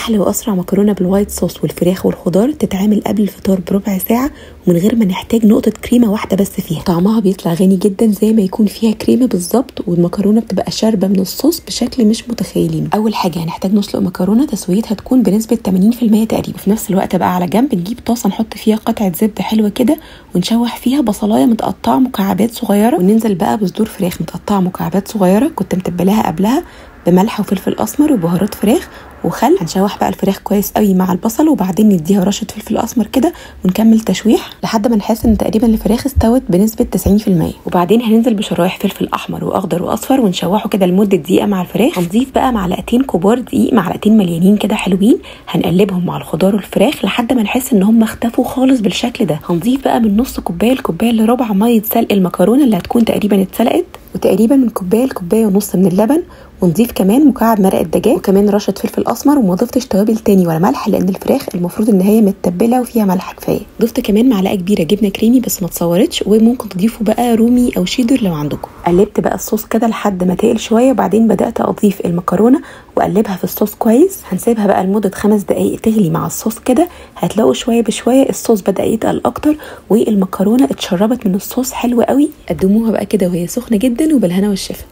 احلى واسرع مكرونه بالوايت صوص والفراخ والخضار تتعمل قبل الفطار بربع ساعه ومن غير ما نحتاج نقطه كريمه واحده بس فيها. طعمها بيطلع غني جدا زي ما يكون فيها كريمه بالظبط، والمكرونه بتبقى شاربه من الصوص بشكل مش متخيلين. اول حاجه هنحتاج نسلق مكرونه تسويتها تكون بنسبه 80% تقريبا. في نفس الوقت بقى على جنب نجيب طاسه نحط فيها قطعه زبده حلوه كده ونشوح فيها بصلايه متقطعه مكعبات صغيره، وننزل بقى بصدور فراخ متقطعه مكعبات صغيره كنت متبلاها قبلها بملح وفلفل اسمر وبهارات فراخ وخل. هنشوح بقى الفراخ كويس قوي مع البصل وبعدين نديها رشه فلفل اسمر كده ونكمل تشويح لحد ما نحس ان تقريبا الفراخ استوت بنسبه 90%. وبعدين هننزل بشرايح فلفل احمر واخضر واصفر ونشوحه كده لمده دقيقه مع الفراخ. هنضيف بقى معلقتين كبار دقيق، معلقتين مليانين كده حلوين، هنقلبهم مع الخضار والفراخ لحد ما نحس ان هم اختفوا خالص بالشكل ده. هنضيف بقى من نص كوبايه لكوبايه الا ربع ميه سلق المكرونه اللي هتكون تقريبا اتسلقت، وتقريبا من كوبايه لكوبايه ونص من اللبن، ونضيف كمان مكعب مرق الدجاج وكمان رشه فلفل اسمر. وما ضفتش توابل تاني ولا ملح لان الفراخ المفروض ان هي متبله وفيها ملح كفايه. ضفت كمان معلقه كبيره جبنه كريمي بس ما اتصورتش، وممكن تضيفوا بقى رومي او شيدر لو عندكم. قلبت بقى الصوص كده لحد ما تقل شويه، وبعدين بدات اضيف المكرونه واقلبها في الصوص كويس. هنسيبها بقى لمده 5 دقائق تغلي مع الصوص كده. هتلاقوا شويه بشويه الصوص بدا يتقل اكتر والمكرونه اتشربت من الصوص حلو قوي. قدموها بقى كده وهي سخنه جدا وبالهنا والشفا.